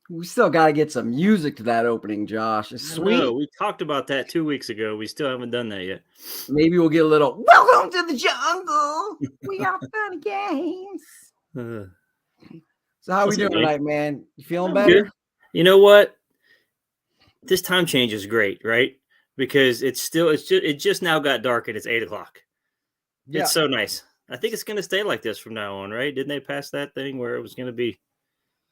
We still got to get some music to that opening, Josh. It's I know. sweet. We talked about that 2 weeks ago. We still haven't done that yet. Maybe we'll get a little "Welcome to the Jungle." We got fun games. Uh, So how we what's up, doing man? tonight, man? You feeling I'm good. better? You know what? This time change is great, right? Because it just now got dark and it's 8 o'clock. Yeah. It's so nice. I think it's gonna stay like this from now on, right? Didn't they pass that thing where it was gonna be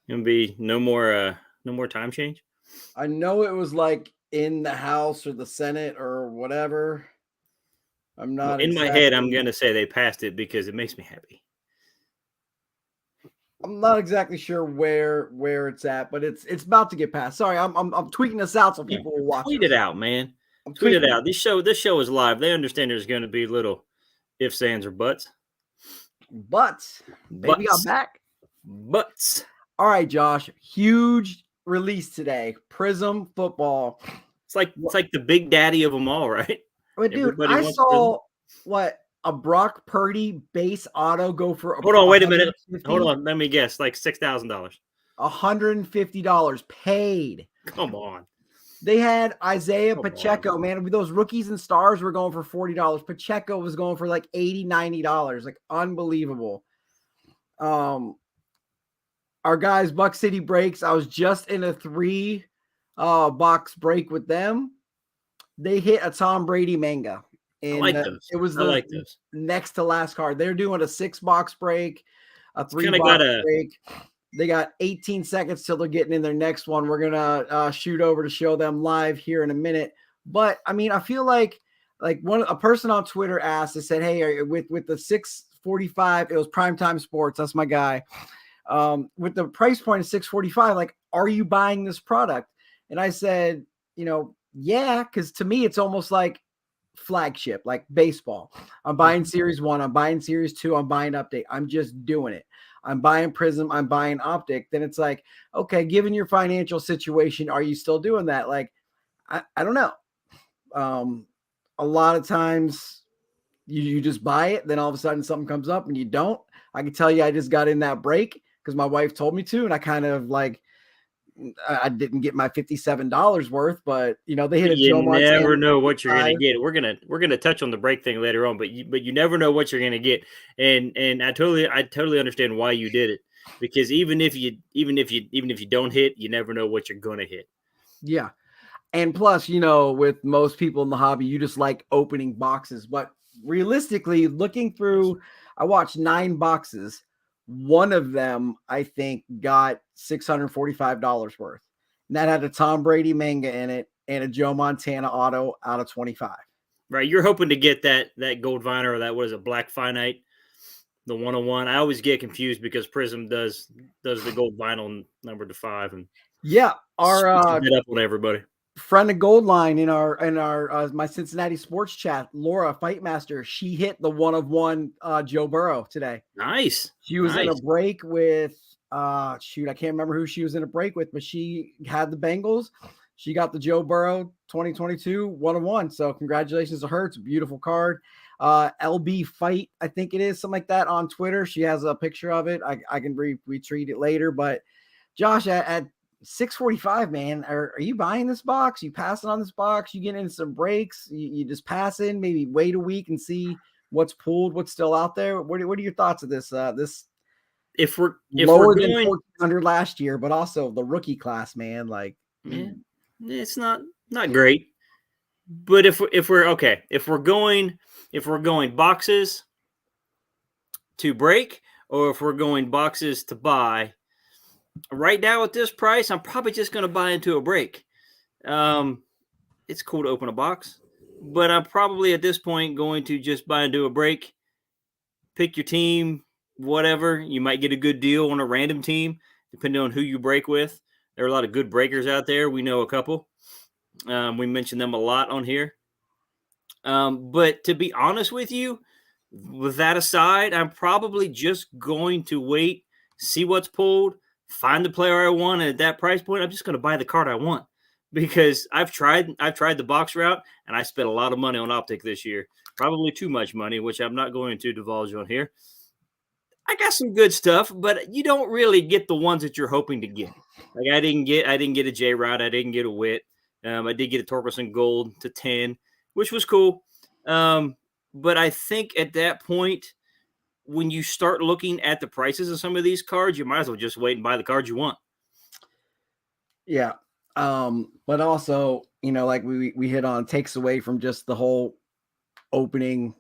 no more time change? I know it was like in the House or the Senate or whatever. I'm Well, not in my head, I'm exactly gonna say they passed it because it makes me happy. I'm not exactly sure where it's at, but it's about to get passed. Sorry, I'm tweaking this out so Yeah. people will watch Tweet it us. out, man. I'm Tweet it tweaking out. This show is live. They understand there's gonna be little ifs, ands, or buts. but baby got Butts. back. Butts. All right, Josh. Huge release today. Prism football. It's like the big daddy of them all, right? But dude, Everybody I wants Prizm. saw what a Brock Purdy base auto go for Hold on, wait a minute. Hold 150 on, let me guess. Like $6,000. $150 paid. Come on. They had Isaiah Come on. Pacheco, man. Those rookies and stars were going for $40. Pacheco was going for like $80, $90. Like unbelievable. Um, our guys, Buck City Breaks. I was just in a 3 box break with them. They hit a Tom Brady manga. I And like those. it was I the like those. next to last card. They're doing a 6 box break, a It's 3 kind of got box a break. They got 18 seconds till they're getting in their next one. We're gonna shoot over to show them live here in a minute. But I mean, I feel like a person on Twitter asked, they said, "Hey, with the 645, it was primetime sports. That's my guy. With the price point of 645, like, are you buying this product?" And I said, yeah, because to me, it's almost like flagship, like baseball. I'm buying series 1, I'm buying series 2, I'm buying update. I'm just doing it. I'm buying Prism, I'm buying Optic. Then it's like, okay, given your financial situation, are you still doing that? Like, I don't know. A lot of times you just buy it, then all of a sudden something comes up and you don't. I can tell you I just got in that break because my wife told me to, and I kind of like I didn't get my $57 worth, but they hit a You Joe Montana never know what you're 55. gonna get. We're gonna touch on the break thing later on, but you never know what you're gonna get, and I totally understand why you did it, because even if you don't hit, you never know what you're gonna hit. Yeah. And plus, with most people in the hobby, you just like opening boxes. But realistically, looking through, I watched 9 boxes. One of them, I think, got $645 worth. And that had a Tom Brady manga in it and a Joe Montana auto out of 25. Right? You're hoping to get that gold vinyl or that, what is it, black finite, the 101. I always get confused because Prism does the gold vinyl number to 5 and Yeah. switches Our it up on everybody. friend of Goldline in our my Cincinnati sports chat, Laura Fightmaster, she hit the 1 of 1 Joe Burrow today. Nice, She was in a nice. break with shoot, I can't remember who she was in a break with, but she had the Bengals. She got the Joe Burrow 2022 1 of 1. So congratulations to her. It's a beautiful card. LB Fight, I think it is, something like that on Twitter. She has a picture of it. I can retweet it later. But Josh, at 645, man, are you buying this box? You passing on this box? You getting in some breaks? You just passing? Maybe wait a week and see what's pulled, what's still out there. What are your thoughts of this? This If we're lower than going, 1,400 last year, but also the rookie class, man. Like, yeah, it's not great. But if we're okay, if we're going boxes to break, or if we're going boxes to buy, right now at this price, I'm probably just going to buy into a break. Um, it's cool to open a box, but I'm probably at this point going to just buy into a break. Pick your team, whatever. You might get a good deal on a random team, depending on who you break with. There are a lot of good breakers out there. We know a couple. We mention them a lot on here. But to be honest with you, with that aside, I'm probably just going to wait, see what's pulled, find the player I want, and at that price point, I'm just going to buy the card I want, because I've tried the box route, and I spent a lot of money on Optic this year, probably too much money, which I'm not going to divulge on here. I got some good stuff, but you don't really get the ones that you're hoping to get. Like I didn't get a J Rod, I didn't get a Wit. I did get a Torkelson Gold to 10, which was cool. But I think at that point, when you start looking at the prices of some of these cards, you might as well just wait and buy the cards you want. Yeah. But also, like we hit on, takes away from just the whole opening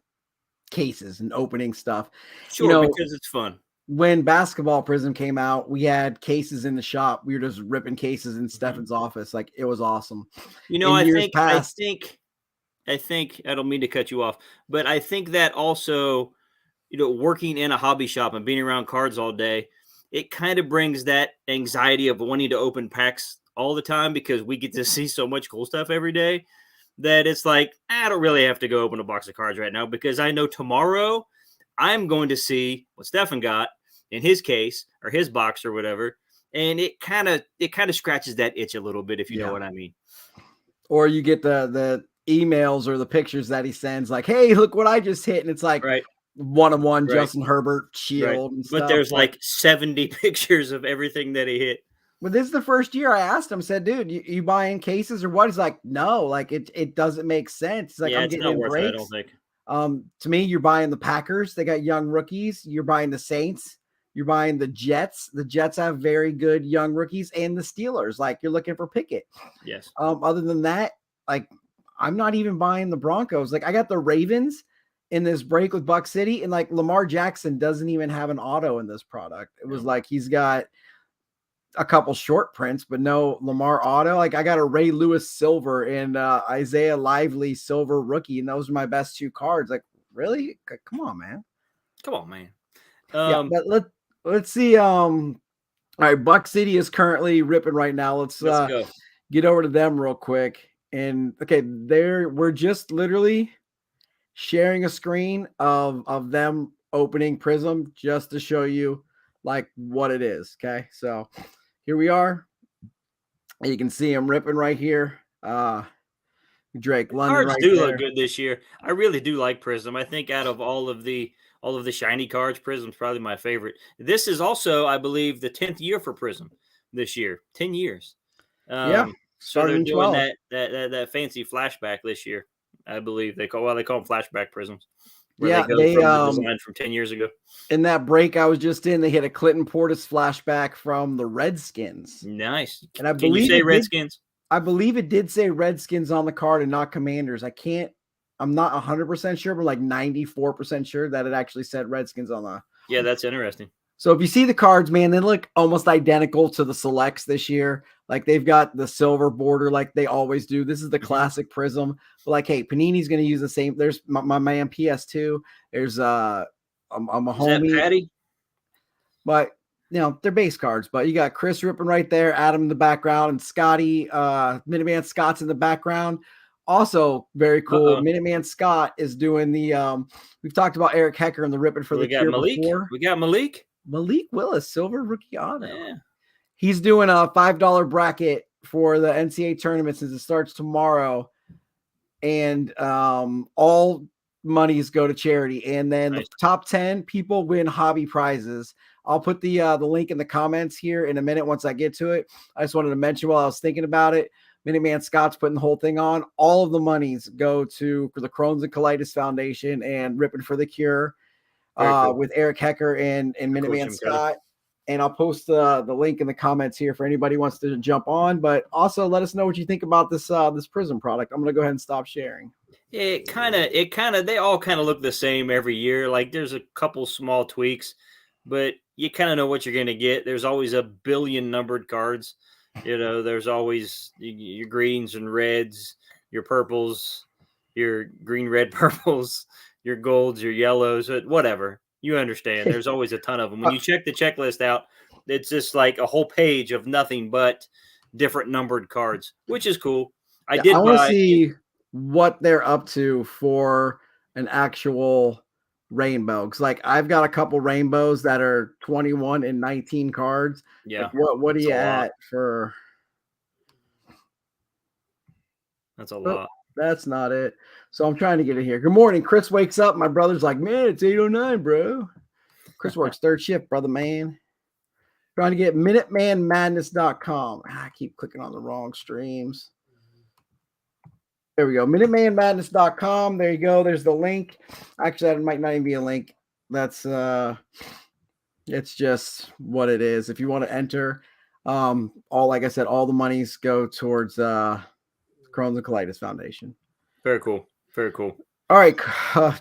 cases and opening stuff. Sure, because it's fun. When Basketball Prism came out, we had cases in the shop. We were just ripping cases in Mhm. Stefan's office. Like, it was awesome. I In years think past, I think I don't mean to cut you off, but I think that also, working in a hobby shop and being around cards all day, it kind of brings that anxiety of wanting to open packs all the time because we get to see so much cool stuff every day that it's like, I don't really have to go open a box of cards right now because I know tomorrow I'm going to see what Stefan got in his case or his box or whatever. And it kind of scratches that itch a little bit, if you know yeah. what I mean. Or you get the emails or the pictures that he sends, like, "Hey, look what I just hit," and it's like Right. 1-on-1 Right. Justin Herbert Right. shield and But stuff. there's like 70 pictures of everything that he hit. But this is the first year I asked him, said, "Dude, you buying cases or what?" He's like, "No, like it doesn't make sense." He's like, Yeah, "I'm it's getting not in worth it, I don't breaks." think. To me, you're buying the Packers. They got young rookies. You're buying the Saints. You're buying the Jets. The Jets have very good young rookies, and the Steelers. Like, you're looking for Pickett. Yes. Other than that, like, I'm not even buying the Broncos. Like, I got the Ravens in this break with Buck City, and like Lamar Jackson doesn't even have an auto in this product. It was like he's got a couple short prints, but no Lamar auto. Like, I got a Ray Lewis silver and Isaiah Lively silver rookie, and those are my best two cards. Like, really? Come on, man. Come on, man. Yeah, but let's see. All right, Buck City is currently ripping right now. Let's Let's go. get over to them real quick. And okay, we're just literally sharing a screen of them opening Prism just to show you like what it is. Okay, so here we are. You can see him ripping right here. Drake London Cards right do look there. good this year. I really do like Prism. I think out of all of the shiny cards, Prism's probably my favorite. This is also, I believe, the 10th year for Prism this year. 10 years. Yeah, So started they're in doing 12. that fancy flashback this year. I believe they call them flashback prisms, where they Yeah, go they from the design from 10 years ago. in that break I was just in, they hit a Clinton Portis flashback from the Redskins. Nice. And I Can you believe say it did Redskins? I believe it did say Redskins on the card and not Commanders. I'm not 100% sure, but like 94% sure that it actually said Redskins on the. Yeah, that's interesting. So if you see the cards, man, they look almost identical to the selects this year. Like, they've got the silver border like they always do. This is the classic Prism. But like, hey, Panini's going to use the same. There's my man PS2. There's a Is that homie. Patty? But they're base cards. But you got Chris ripping right there, Adam in the background, and Scotty, Minuteman Scott's in the background. Also very cool. Minuteman Scott is doing the we've talked about Eric Hecker and the ripping for the Cure Malik. before. We got Malik. Malik Willis, silver rookie auto. Yeah. He's doing a $5 bracket for the NCAA tournament since it starts tomorrow. And all monies go to charity. And then the top 10 people win hobby prizes. I'll put the link in the comments here in a minute once I get to it. I just wanted to mention while I was thinking about it, Minuteman Scott's putting the whole thing on. All of the monies go to the Crohn's and Colitis Foundation and Ripping for the Cure cool. With Eric Hecker and Minuteman Scott. And I'll post the link in the comments here for anybody who wants to jump on. But also let us know what you think about this this Prizm product. I'm going to go ahead and stop sharing. They all kind of look the same every year. Like, there's a couple small tweaks, but you kind of know what you're going to get. There's always a billion numbered cards. There's always your greens and reds, your purples, your green, red, purples, your golds, your yellows, whatever. You understand. There's always a ton of them. When you check the checklist out, it's just like a whole page of nothing but different numbered cards, which is cool. I want to see what they're up to for an actual rainbow, because like I've got a couple rainbows that are 21 and 19 cards. Yeah. Like, what are you at for? That's a lot. That's not it. So I'm trying to get it here. Good morning. Chris wakes up. My brother's like, man, it's 8:09, bro. Chris works third shift, brother man. Trying to get MinutemanMadness.com. I keep clicking on the wrong streams. There we go. MinutemanMadness.com. There you go. There's the link. Actually, that might not even be a link. That's it's just what it is. If you want to enter, like I said, all the monies go towards Crohn's and Colitis Foundation. Very cool. Very cool. All right,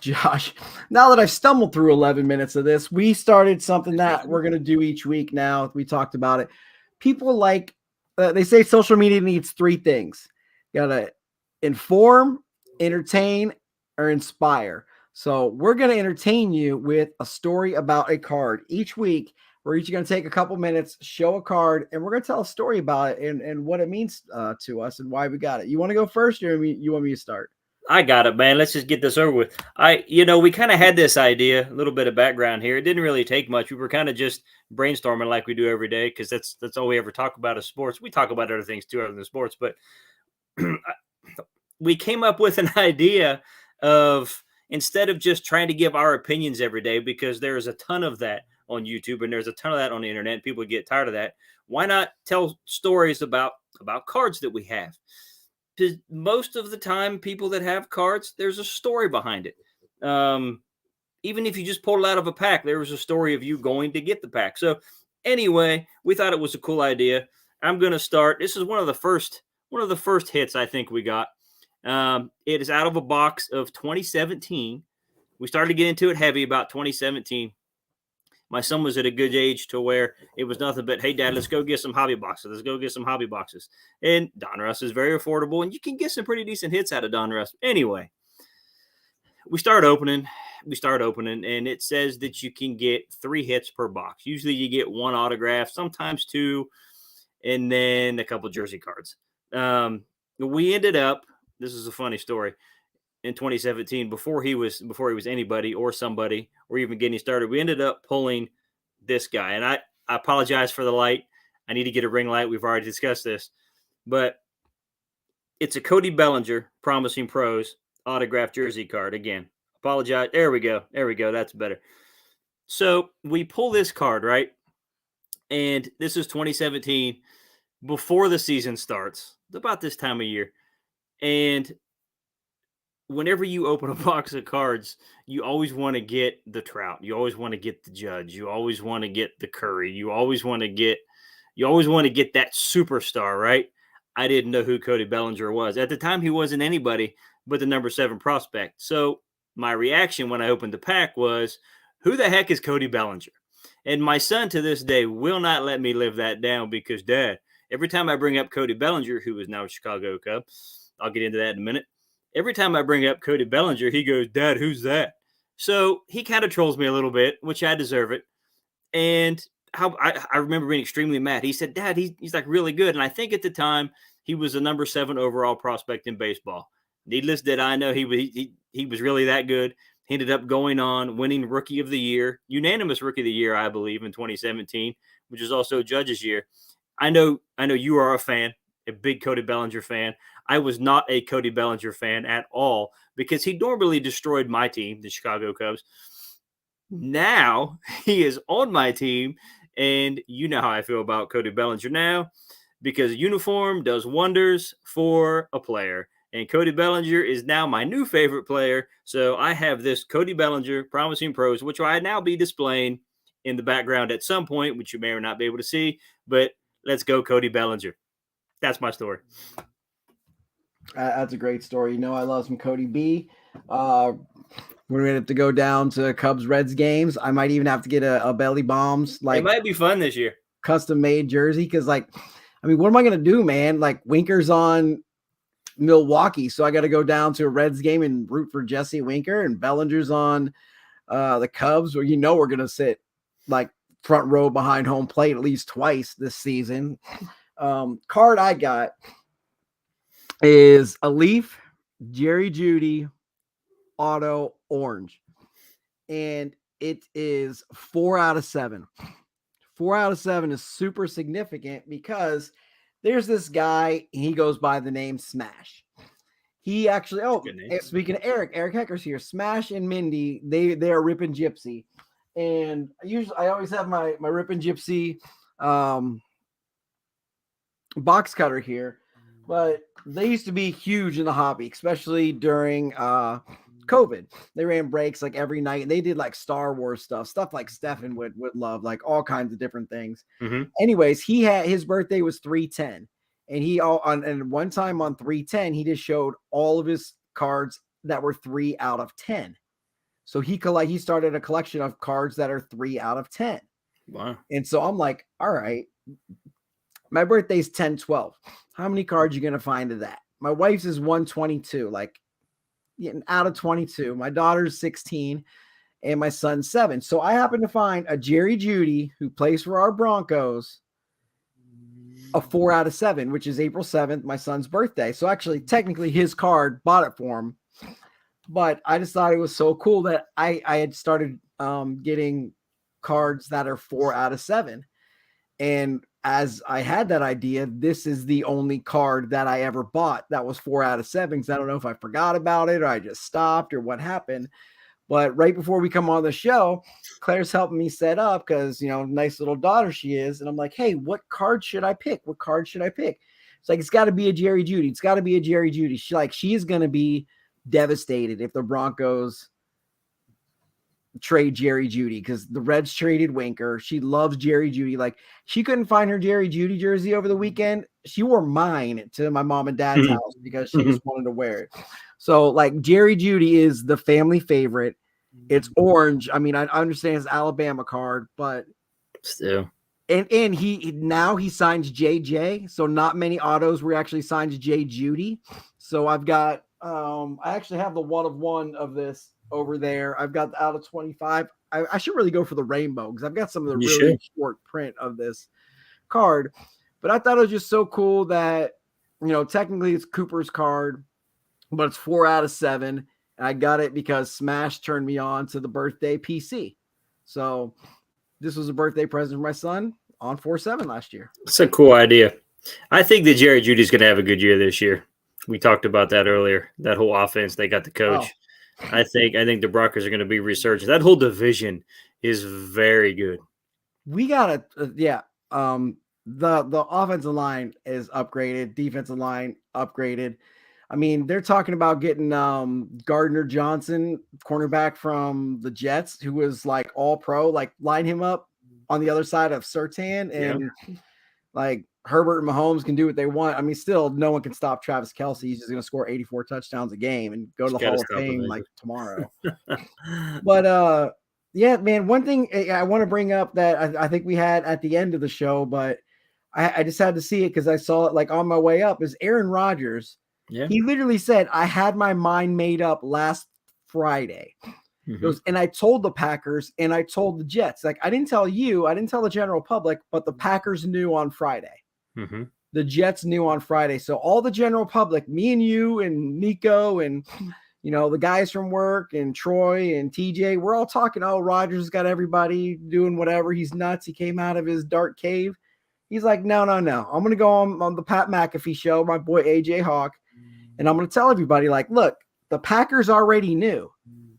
Josh, now that I've stumbled through 11 minutes of this, we started something that we're going to do each week now. We talked about it. People like, they say social media needs three things. You got to inform, entertain, or inspire. So we're going to entertain you with a story about a card. Each week, we're each going to take a couple minutes, show a card, and we're going to tell a story about it and what it means to us and why we got it. You want to go first, or you want me to start? I got it, man. Let's just get this over with. We kind of had this idea, a little bit of background here. It didn't really take much. We were kind of just brainstorming like we do every day, because that's all we ever talk about is sports. We talk about other things too other than sports, but we came up with an idea of, instead of just trying to give our opinions every day, because there's a ton of that on YouTube and there's a ton of that on the internet, and people get tired of that. Why not tell stories about cards that we have? Because most of the time, people that have cards, there's a story behind it. Even if you just pulled it out of a pack, there was a story of you going to get the pack. So anyway, we thought it was a cool idea. I'm going to start. This is one of the first hits I think we got. It is out of a box of 2017. We started to get into it heavy about 2017. My son was at a good age to where it was nothing but, hey, Dad, let's go get some hobby boxes. Let's go get some hobby boxes. And Donruss is very affordable, and you can get some pretty decent hits out of Donruss. Anyway, we start opening, and it says that you can get 3 hits per box. Usually you get 1 autograph, sometimes 2, and then a couple jersey cards. We ended up, this is a funny story, in 2017, before he was anybody or somebody or even getting started, we ended up pulling this guy. And I apologize for the light. I need to get a ring light. We've already discussed this, but it's a Cody Bellinger Promising Pros autographed jersey card. Again, apologize. There we go. That's better. So we pull this card, right? And this is 2017, before the season starts, about this time of year. And whenever you open a box of cards, you always want to get the Trout. You always want to get the Judge. You always want to get the Curry. You always want to get that superstar, right? I didn't know who Cody Bellinger was. At the time, he wasn't anybody but the number 7 prospect. So my reaction when I opened the pack was, who the heck is Cody Bellinger? And my son to this day will not let me live that down, because, Dad, every time I bring up Cody Bellinger, who is now a Chicago Cub, I'll get into that in a minute. Every time I bring up Cody Bellinger, he goes, Dad, who's that? So he kind of trolls me a little bit, which I deserve it. And I remember being extremely mad. He said, Dad, he's like really good. And I think at the time he was a number 7 overall prospect in baseball. Needless that I know he was really that good. He ended up going on winning Rookie of the Year, unanimous Rookie of the Year, I believe, in 2017, which is also Judge's year. I know you are a fan, a big Cody Bellinger fan. I was not a Cody Bellinger fan at all, because he normally destroyed my team, the Chicago Cubs. Now he is on my team, and you know how I feel about Cody Bellinger now, because uniform does wonders for a player. And Cody Bellinger is now my new favorite player. So I have this Cody Bellinger Promising Pros, which I now be displaying in the background at some point, which you may or not be able to see. But let's go, Cody Bellinger. That's my story. That's a great story. I love some Cody B. We're going to have to go down to Cubs-Reds games. I might even have to get a Belly Bombs. It might be fun this year. Custom-made jersey, because, what am I going to do, man? Winker's on Milwaukee, so I got to go down to a Reds game and root for Jesse Winker, and Bellinger's on the Cubs, where we're going to sit, front row behind home plate at least twice this season. Card I got is a Leaf Jerry Jeudy auto orange, and it is 4 out of 7. 4 out of 7 is super significant, because there's this guy, he goes by the name Smash. He actually, speaking of Eric Hecker's here. Smash and Mindy, they are ripping Gypsy. And I always have my Ripon Gypsy um, box cutter here, but they used to be huge in the hobby, especially during COVID. They ran breaks like every night, and they did like Star Wars stuff like Stefan would love, like all kinds of different things. Mm-hmm. Anyways, he had his birthday was 310, and and one time on 310 he just showed all of his cards that were 3 out of 10. So he started a collection of cards that are 3 out of 10. Wow. And so I'm like, all right, my birthday's 10/12. How many cards you gonna find of that? My wife's is 122, like out of 22. My daughter's 16 and my son's 7. So I happen to find a Jerry Jeudy who plays for our Broncos, a 4 out of 7, which is April 7th, my son's birthday. So actually, technically, his card bought it for him. But I just thought it was so cool that I had started getting cards that are 4 out of 7. And as I had that idea, this is the only card that I ever bought that was 4 out of 7. Because I don't know if I forgot about it or I just stopped or what happened. But right before we come on the show, Claire's helping me set up because, nice little daughter she is. And I'm like, hey, what card should I pick? What card should I pick? It's like, it's got to be a Jerry Jeudy. It's got to be a Jerry Jeudy. She is going to be devastated if the Broncos trade Jerry Jeudy because the Reds traded Winker. She loves Jerry Jeudy. Like, she couldn't find her Jerry Jeudy jersey over the weekend. She wore mine to my mom and dad's house because she just wanted to wear it. So, like, Jerry Jeudy is the family favorite. It's orange. I mean, I understand his Alabama card, but still. And he signs JJ. So not many autos were actually signed to J Jeudy. So I've got I actually have the 1 of 1 of this over there. I've got the out of 25. I should really go for the rainbow because I've got some of the really short print of this card. But I thought it was just so cool that, technically it's Cooper's card, but it's 4 out of 7. And I got it because Smash turned me on to the birthday PC. So this was a birthday present for my son on 4/7 last year. That's a cool idea. I think that Jerry Jeudy's going to have a good year this year. We talked about that earlier. That whole offense, they got the coach. Oh. I think the Broncos are going to be resurgent. That whole division is very good. We got the offensive line is upgraded, defensive line upgraded. I mean, they're talking about getting Gardner Johnson, cornerback from the Jets, who was like all pro, like line him up on the other side of Surtain, and like Herbert and Mahomes can do what they want. I mean, still no one can stop Travis Kelce. He's just going to score 84 touchdowns a game and go to the Hall of Fame like tomorrow. But yeah, man, one thing I want to bring up that I think we had at the end of the show, but I just had to see it because I saw it like on my way up, is Aaron Rodgers. Yeah. He literally said, I had my mind made up last Friday. Mm-hmm. Goes, and I told the Packers and I told the Jets. Like, I didn't tell you, I didn't tell the general public, but the Packers knew on Friday. Mm-hmm. The Jets knew on Friday. So all the general public, me and you and Nico and, the guys from work and Troy and TJ, we're all talking, oh, Rodgers got everybody doing whatever. He's nuts. He came out of his dark cave. He's like, no. I'm going to go on the Pat McAfee show, my boy AJ Hawk. And I'm going to tell everybody, like, look, the Packers already knew.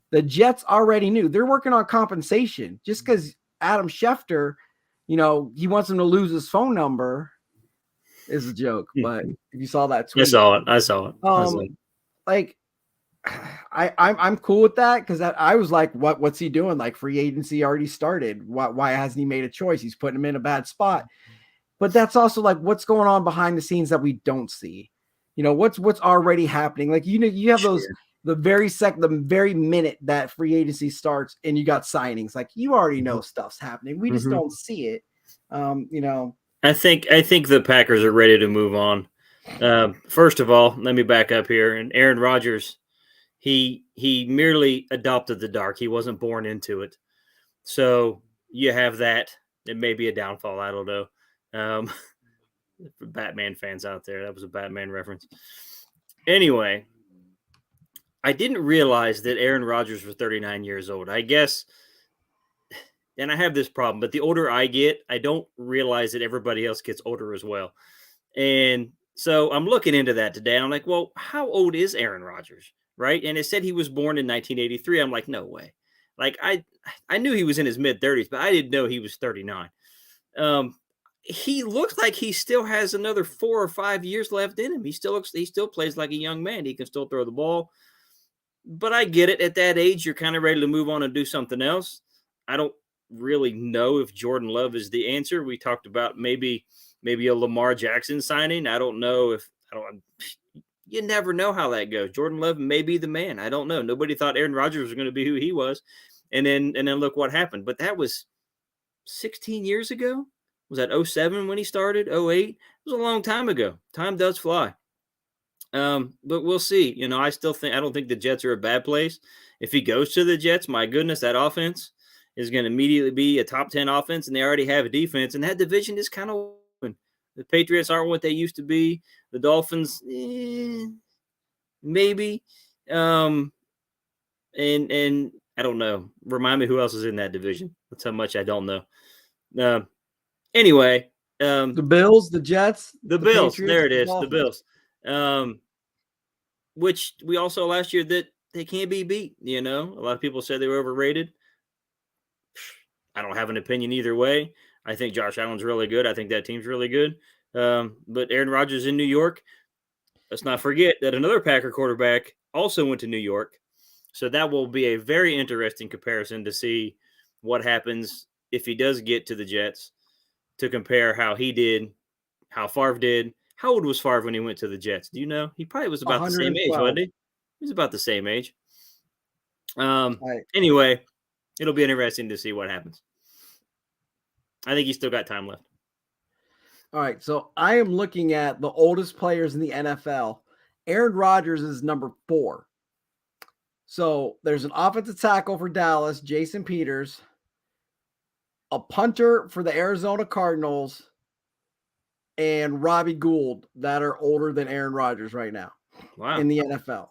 The Jets already knew. They're working on compensation. Just because Adam Schefter, he wants him to lose his phone number is a joke. But if you saw that tweet. I saw it. Like, I'm cool with that because I was like, what's he doing? Like, free agency already started. Why hasn't he made a choice? He's putting him in a bad spot. But that's also like what's going on behind the scenes that we don't see. What's already happening. Like, you have those the very minute that free agency starts and you got signings, like you already know stuff's happening. We just don't see it. I think the Packers are ready to move on. First of all, let me back up here. And Aaron Rodgers, he merely adopted the dark. He wasn't born into it. So you have that. It may be a downfall. I don't know. For Batman fans out there, that was a Batman reference. Anyway, I didn't realize that Aaron Rodgers was 39 years old. I guess, and I have this problem, but the older I get, I don't realize that everybody else gets older as well. And so I'm looking into that today. And I'm like, well, how old is Aaron Rodgers? Right. And it said he was born in 1983. I'm like, no way. Like I knew he was in his mid-30s, but I didn't know he was 39. He looks like he still has another 4 or 5 years left in him. He still plays like a young man. He can still throw the ball. But I get it. At that age, you're kind of ready to move on and do something else. I don't really know if Jordan Love is the answer. We talked about maybe a Lamar Jackson signing. I don't know if I don't. You never know how that goes. Jordan Love may be the man. I don't know. Nobody thought Aaron Rodgers was going to be who he was, and then look what happened. But that was 16 years ago. Was that 07 when he started? 08? It was a long time ago. Time does fly. But we'll see. You know, I don't think the Jets are a bad place. If he goes to the Jets, my goodness, that offense is going to immediately be a top 10 offense, and they already have a defense, and that division is kind of open. The Patriots aren't what they used to be. The Dolphins, maybe. And I don't know. Remind me who else is in that division. That's how much I don't know. Anyway, the Bills, the Jets, the Bills. Patriots, there it is, the Bills. Which we all saw last year that they can't be beat. You know, a lot of people said they were overrated. I don't have an opinion either way. I think Josh Allen's really good. I think that team's really good. But Aaron Rodgers in New York, let's not forget that another Packer quarterback also went to New York. So that will be a very interesting comparison to see what happens if he does get to the Jets, to compare how he did, how Favre did. How old was Favre when he went to the Jets? Do you know? He probably was about the same age, wasn't he? He was about the same age. Anyway, it'll be interesting to see what happens. I think he's still got time left. All right, so I am looking at the oldest players in the NFL. Aaron Rodgers is number 4. So there's an offensive tackle for Dallas, Jason Peters, a punter for the Arizona Cardinals, and Robbie Gould that are older than Aaron Rodgers right now. Wow. In the NFL.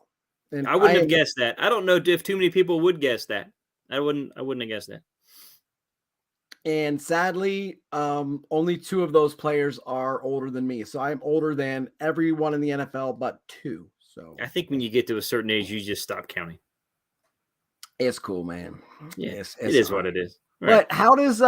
And I wouldn't have guessed that. I don't know if too many people would guess that. I wouldn't have guessed that. And sadly, only 2 of those players are older than me. So I'm older than everyone in the NFL but 2. So I think when you get to a certain age, you just stop counting. It's cool, man. Yeah, it is what it is. Right. But how does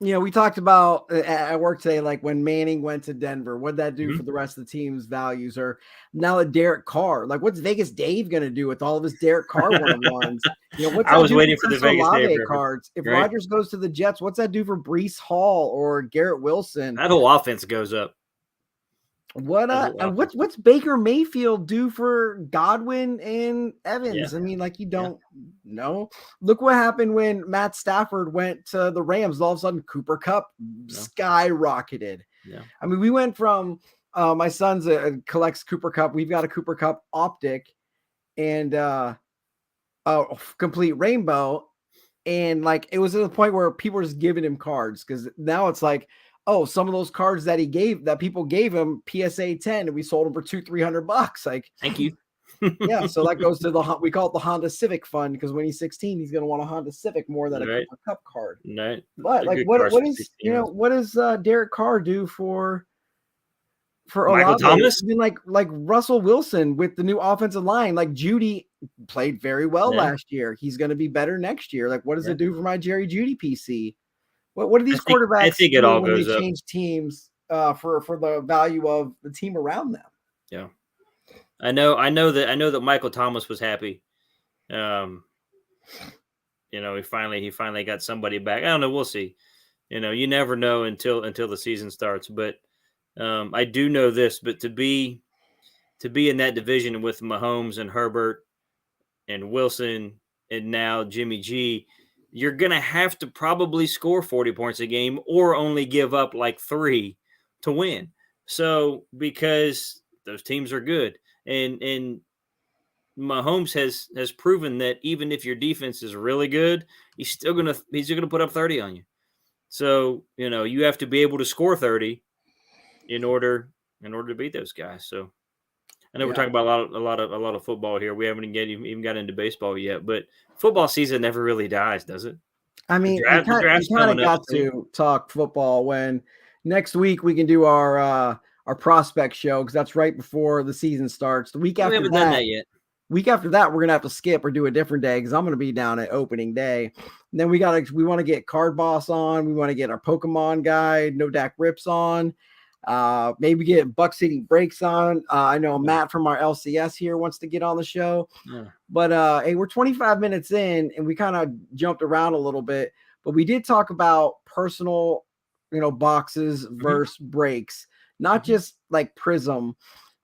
we talked about at work today, like when Manning went to Denver, what'd that do for the rest of the team's values? Or now that Derek Carr, like what's Vegas Dave going to do with all of his Derek Carr one-on-ones? What's I was waiting for the Vegas Dave cards. If Rodgers goes to the Jets, what's that do for Breece Hall or Garrett Wilson? That whole offense goes up. What's Baker Mayfield do for Godwin and Evans? Yeah. I mean, like you don't know. Look what happened when Matt Stafford went to the Rams. All of a sudden, Cooper Kupp skyrocketed. Yeah. I mean, we went from my son's collects Cooper Kupp. We've got a Cooper Kupp optic and a complete rainbow. And like it was at the point where people were just giving him cards because now it's like, oh, some of those cards that people gave him PSA 10 and we sold them for $200-300. Like, thank you. Yeah. So that goes to we call it the Honda Civic fund because when he's 16, he's going to want a Honda Civic more than a Cooper Kupp card. Right. But like, what does Derek Carr do for Michael Thomas? I mean, like Russell Wilson with the new offensive line, like Judy played very well last year. He's going to be better next year. Like, what does it do for my Jerry Judy PC? What do these quarterbacks do when they change teams for the value of the team around them? Yeah, I know that Michael Thomas was happy. He finally got somebody back. I don't know. We'll see. You never know until the season starts. But I do know this. But to be in that division with Mahomes and Herbert and Wilson and now Jimmy G, you're going to have to probably score 40 points a game or only give up like 3 to win. So because those teams are good and Mahomes has proven that even if your defense is really good, he's still going to put up 30 on you. So, you have to be able to score 30 in order to beat those guys. So I know we're talking about a lot of football here. We haven't even got into baseball yet, but football season never really dies, does it? I mean, you kind of got to talk football when next week we can do our prospect show because that's right before the season starts. The week after we haven't done that yet. week after that, we're gonna have to skip or do a different day because I'm gonna be down at opening day. And then we want to get Card Boss on. We want to get our Pokemon guy, No Dak Rips on. Maybe get Buck City Breaks on. I know Matt from our LCS here wants to get on the show. Yeah. But hey, we're 25 minutes in and we kind of jumped around a little bit, but we did talk about personal, boxes versus breaks, not just like Prizm,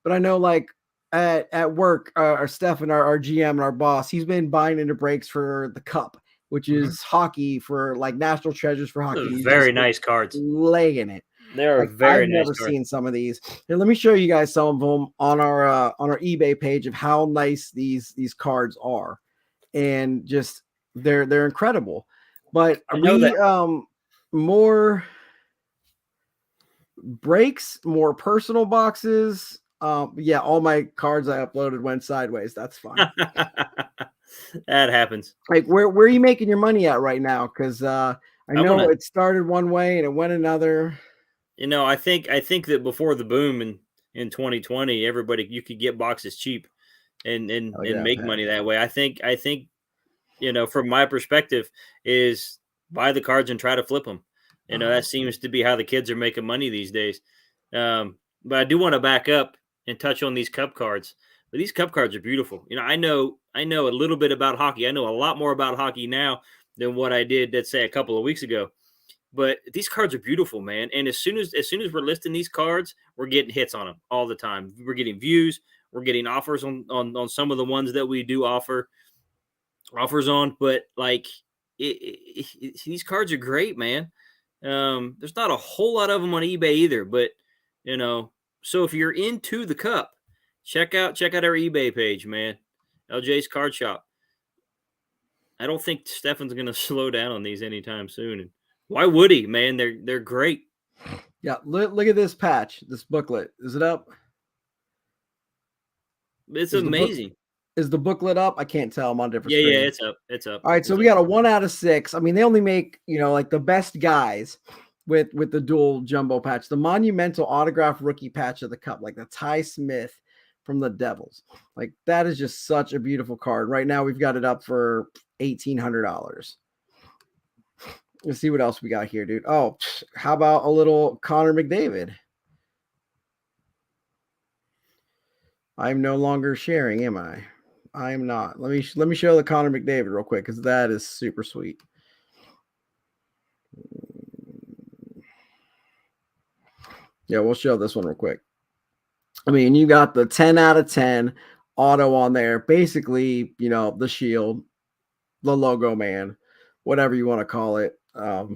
but I know like at work, our Stefan, our GM and our boss, he's been buying into breaks for the cup, which is hockey for like national treasures for hockey. He's Very just nice cards. laying it. They are Like very I've nice never cards. seen some of these. Here, let me show you guys some of them on our eBay page of how nice these cards are, and just they're incredible. But I know that. More breaks, more personal boxes. Yeah, all my cards I uploaded went sideways. That's fine. That happens. Like where are you making your money at right now? Because I know it it started one way and it went another. I think that before the boom in 2020, everybody, you could get boxes cheap and Yeah, make Pat. money that way. I think from my perspective is buy the cards and try to flip them. That seems to be how the kids are making money these days. But I do want to back up and touch on these cup cards. But these cup cards are beautiful. I know a little bit about hockey. I know a lot more about hockey now than what I did, let's say, a couple of weeks ago. But these cards are beautiful, man. And as soon as we're listing these cards, we're getting hits on them all the time. We're getting views. We're getting offers on some of the ones that we do offers on. But like these cards are great, man. There's not a whole lot of them on eBay either. But so if you're into the cup, check out our eBay page, man. LJ's Card Shop. I don't think Stefan's going to slow down on these anytime soon. And why would he, man? They're great. Yeah, look at this patch, this booklet. Is it up? It's amazing. Is the booklet up? I can't tell. I'm on different Yeah, screen. it's up. It's up. All right, so we got a 1 out of 6. I mean, they only make, like the best guys with the dual jumbo patch. The monumental autograph rookie patch of the cup, like the Ty Smith from the Devils. Like that is just such a beautiful card. Right now we've got it up for $1,800. Let's see what else we got here, dude. Oh, how about a little Connor McDavid? I'm no longer sharing, am I? I am not. Let me show the Connor McDavid real quick because that is super sweet. Yeah, we'll show this one real quick. I mean, you got the 10 out of 10 auto on there. Basically, the shield, the logo man, whatever you want to call it,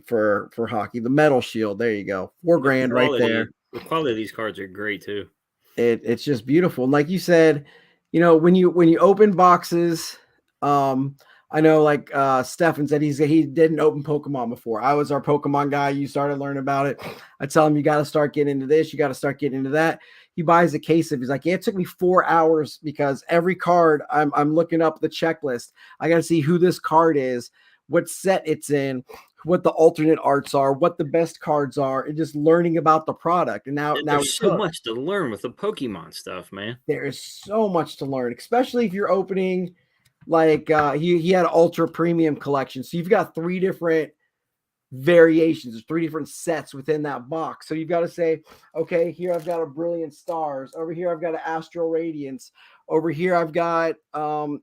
for hockey. The metal shield. There you go. $4,000 right there. The quality of these cards are great too. It's just beautiful. And like you said, when you open boxes, I know like Stefan said he didn't open Pokemon before. I was our Pokemon guy. You started learning about it. I tell him you got to start getting into this. You got to start getting into that. He buys a case of. He's like, yeah, it took me 4 hours because every card I'm looking up the checklist. I got to see who this card is, what set it's in, what the alternate arts are, what the best cards are, and just learning about the product. And now there's so much to learn with the Pokemon stuff, man. There is so much to learn, especially if you're opening like he had an ultra premium collection. So you've got 3 different variations, 3 different sets within that box. So you've got to say, okay, here I've got a Brilliant Stars. Over here I've got an Astral Radiance. Over here I've got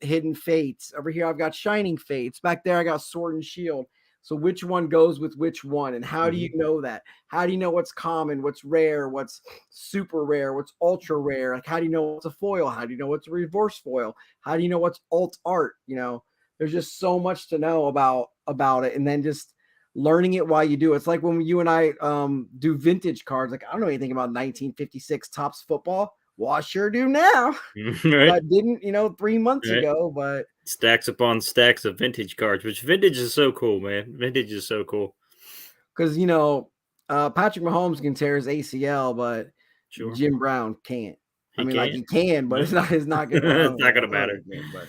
Hidden Fates. Over here I've got Shining Fates. Back there I got Sword and Shield. So which one goes with which one? And how do you know that? How do you know what's common, what's rare, what's super rare, what's ultra rare? Like how do you know what's a foil? How do you know what's a reverse foil? How do you know what's alt art? There's just so much to know about it. And then just learning it while you do. It's like when you and I do vintage cards. Like I don't know anything about 1956 Topps football. Well, I sure do now. Right. I didn't, 3 months ago, but stacks upon stacks of vintage cards, which vintage is so cool, man. Vintage is so cool. Because, Patrick Mahomes can tear his ACL, but sure. Jim Brown can't. He can, but it's not going to It's not going to matter. But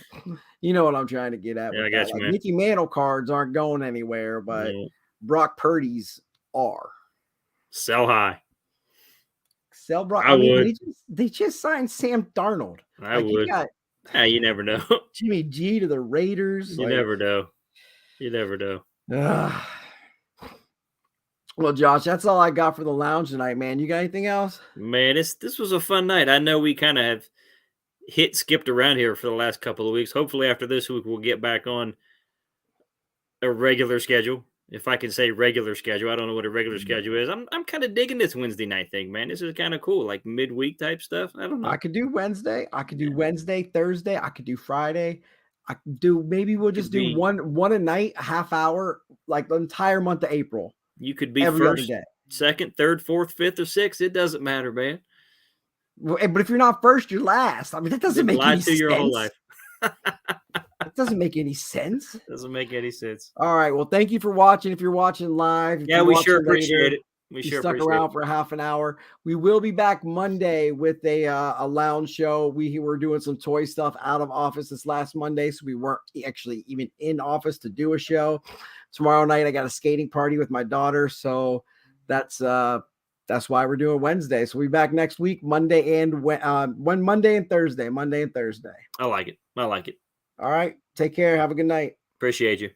you know what I'm trying to get at. Yeah, I got you, man. Mickey Mantle cards aren't going anywhere, but Brock Purdy's are. Sell high. Sell Brock. I would. They just signed Sam Darnold. I would. You never know. Jimmy G to the Raiders. You never know. You never know. Well, Josh, that's all I got for the lounge tonight, man. You got anything else? Man, this was a fun night. I know we kind of have skipped around here for the last couple of weeks. Hopefully, after this week, we'll get back on a regular schedule. If I can say regular schedule, I don't know what a regular schedule is. I'm kind of digging this Wednesday night thing, man. This is kind of cool, like midweek type stuff. I don't know. I could do Wednesday. I could do Wednesday, Thursday. I could do Friday. I could do maybe we'll just do one a night, a half hour, like the entire month of April. You could be every first, other day. second, third, fourth, fifth, or sixth. It doesn't matter, man. But if you're not first, you're last. I mean, that doesn't make any sense. Your whole life. It doesn't make any sense. Doesn't make any sense. All right. Well, thank you for watching. If you're watching live, yeah, we sure appreciate it. We sure stuck around for a half an hour. We will be back Monday with a lounge show. We were doing some toy stuff out of office this last Monday, so we weren't actually even in office to do a show. Tomorrow night, I got a skating party with my daughter, so that's why we're doing Wednesday. So we'll be back next week, Monday and Monday and Thursday. I like it. All right. Take care. Have a good night. Appreciate you.